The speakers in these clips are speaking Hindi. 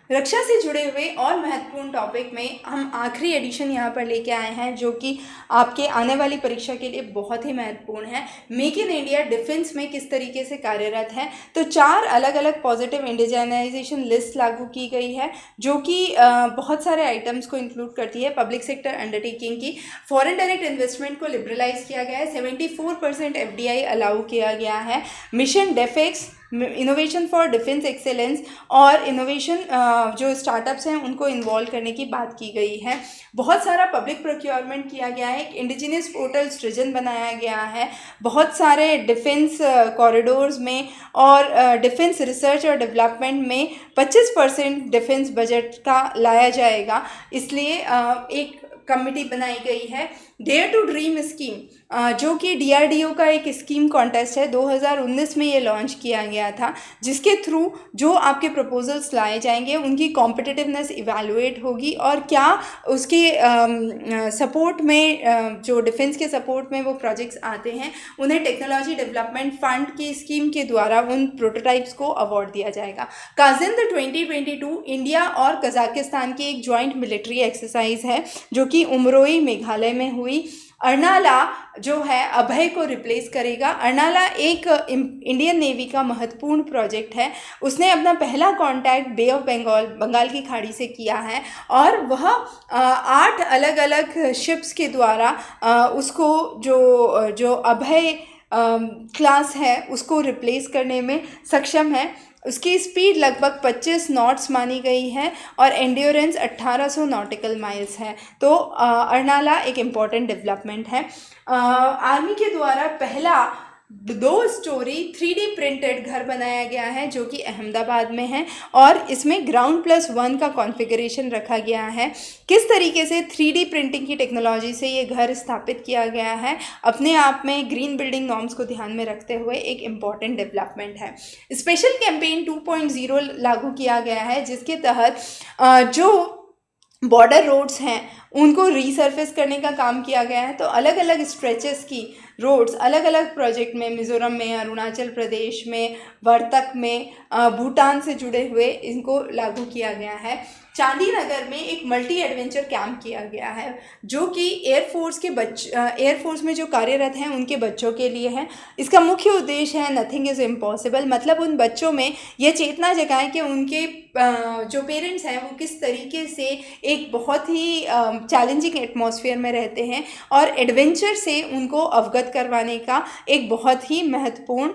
रक्षा से जुड़े हुए और महत्वपूर्ण टॉपिक में हम आखिरी एडिशन यहाँ पर लेके आए हैं जो कि आपके आने वाली परीक्षा के लिए बहुत ही महत्वपूर्ण है। मेक इन इंडिया डिफेंस में किस तरीके से कार्यरत है। तो 4 अलग अलग पॉजिटिव इंडिजिनाइजेशन लिस्ट लागू की गई है जो कि बहुत सारे आइटम्स को इंक्लूड करती है। पब्लिक सेक्टर अंडरटेकिंग की फॉरेन डायरेक्ट इन्वेस्टमेंट को लिबरलाइज किया गया है। 74% FDI अलाउ किया गया है। मिशन डेफेक्स इनोवेशन फॉर डिफेंस एक्सेलेंस और इनोवेशन जो स्टार्टअप्स हैं उनको इन्वॉल्व करने की बात की गई है। बहुत सारा पब्लिक प्रोक्योरमेंट किया गया है। एक इंडिजिनियस पोर्टल सृजन बनाया गया है। बहुत सारे डिफेंस कॉरिडोर्स में और डिफेंस रिसर्च और डेवलपमेंट में 25% डिफेंस बजट का लाया जाएगा। इसलिए एक कमिटी बनाई गई है। डेयर टू ड्रीम स्कीम जो कि DRDO का एक स्कीम कॉन्टेस्ट है, 2019 में ये लॉन्च किया गया था, जिसके थ्रू जो आपके प्रपोजल्स लाए जाएंगे उनकी कॉम्पिटिटिवनेस इवैल्यूएट होगी और क्या उसके सपोर्ट में जो डिफेंस के सपोर्ट में वो प्रोजेक्ट्स आते हैं उन्हें टेक्नोलॉजी डेवलपमेंट फंड की स्कीम के द्वारा उन प्रोटोटाइप्स को अवार्ड दिया जाएगा। काजिंद 2022 इंडिया और कजाकिस्तान की एक जॉइंट मिलिट्री एक्सरसाइज है जो कि उमरोई मेघालय में हुई। अर्नाला जो है अभय को रिप्लेस करेगा। अर्नाला एक इंडियन नेवी का महत्वपूर्ण प्रोजेक्ट है। उसने अपना पहला कांटेक्ट बे ऑफ बंगाल की खाड़ी से किया है और वह 8 अलग अलग शिप्स के द्वारा उसको जो अभय क्लास है उसको रिप्लेस करने में सक्षम है। उसकी स्पीड लगभग 25 नॉट्स मानी गई है और एंड्योरेंस 1800 नॉटिकल माइल्स है। तो अर्नाला एक इम्पॉर्टेंट डेवलपमेंट है। आर्मी के द्वारा पहला 2 स्टोरी 3D प्रिंटेड घर बनाया गया है जो कि अहमदाबाद में है और इसमें ground+1 का कॉन्फ़िगरेशन रखा गया है। किस तरीके से 3D प्रिंटिंग की टेक्नोलॉजी से ये घर स्थापित किया गया है, अपने आप में ग्रीन बिल्डिंग नॉर्म्स को ध्यान में रखते हुए एक इम्पॉर्टेंट डेवलपमेंट है। स्पेशल कैंपेन 2.0 लागू किया गया है जिसके तहत जो बॉर्डर रोड्स हैं उनको रीसर्फेस करने का काम किया गया है। तो अलग अलग स्ट्रेचेस की रोड्स अलग अलग प्रोजेक्ट में मिज़ोरम में, अरुणाचल प्रदेश में, वर्तक में, भूटान से जुड़े हुए इनको लागू किया गया है। चांदी नगर में एक मल्टी एडवेंचर कैंप किया गया है जो कि एयरफोर्स में जो कार्यरत हैं उनके बच्चों के लिए है। इसका मुख्य उद्देश्य है नथिंग इज़ इम्पॉसिबल, मतलब उन बच्चों में ये चेतना जगाएं कि उनके जो पेरेंट्स हैं वो किस तरीके से एक बहुत ही चैलेंजिंग एटमॉस्फेयर में रहते हैं और एडवेंचर से उनको अवगत करवाने का एक बहुत ही महत्वपूर्ण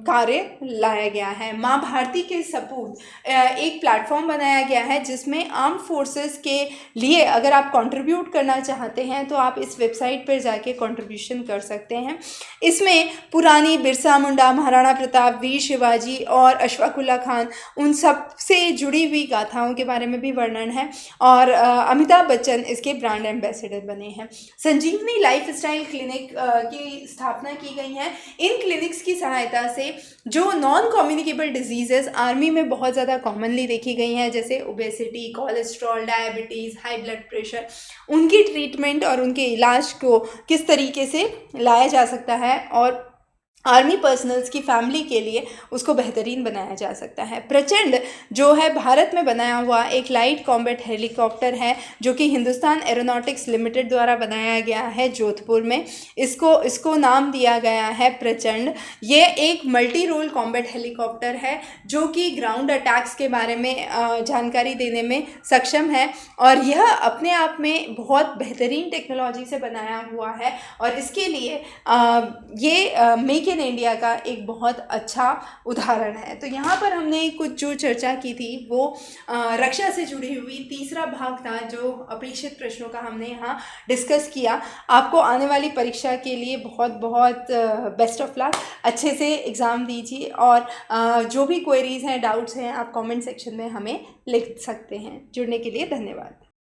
कार्य लाया गया है। माँ भारती के सपूत एक प्लेटफॉर्म बनाया गया है जिसमें आर्म फोर्सेस के लिए अगर आप कंट्रीब्यूट करना चाहते हैं तो आप इस वेबसाइट पर जाके कंट्रीब्यूशन कर सकते हैं। इसमें पुरानी बिरसा मुंडा, महाराणा प्रताप, वीर शिवाजी और अशफाकुल्ला खान उन सब से जुड़ी हुई गाथाओं के बारे में भी वर्णन है और अमिताभ बच्चन इसके ब्रांड एम्बेसडर बने हैं। संजीवनी लाइफस्टाइल क्लिनिक की स्थापना की गई है। इन क्लिनिक्स की सहायता से जो नॉन कम्युनिकेबल डिजीजेस आर्मी में बहुत ज़्यादा कॉमनली देखी गई हैं जैसे obesity, cholesterol, diabetes, high blood pressure, उनकी ट्रीटमेंट और उनके इलाज को किस तरीके से लाया जा सकता है और आर्मी पर्सनल्स की फैमिली के लिए उसको बेहतरीन बनाया जा सकता है। प्रचंड जो है भारत में बनाया हुआ एक लाइट कॉम्बैट हेलीकॉप्टर है जो कि हिंदुस्तान एरोनॉटिक्स लिमिटेड द्वारा बनाया गया है जोधपुर में। इसको नाम दिया गया है प्रचंड। ये एक मल्टी रोल कॉम्बैट हेलीकॉप्टर है जो कि ग्राउंड अटैक्स के बारे में जानकारी देने में सक्षम है और यह अपने आप में बहुत बेहतरीन टेक्नोलॉजी से बनाया हुआ है और इसके लिए ये मेक इन इंडिया का एक बहुत अच्छा उदाहरण है। तो यहाँ पर हमने कुछ जो चर्चा की थी वो रक्षा से जुड़ी हुई तीसरा भाग था जो अपेक्षित प्रश्नों का हमने यहाँ डिस्कस किया। आपको आने वाली परीक्षा के लिए बहुत बहुत बेस्ट ऑफ लक। अच्छे से एग्ज़ाम दीजिए और जो भी क्वेरीज़ हैं, डाउट्स हैं, आप कमेंट सेक्शन में हमें लिख सकते हैं। जुड़ने के लिए धन्यवाद।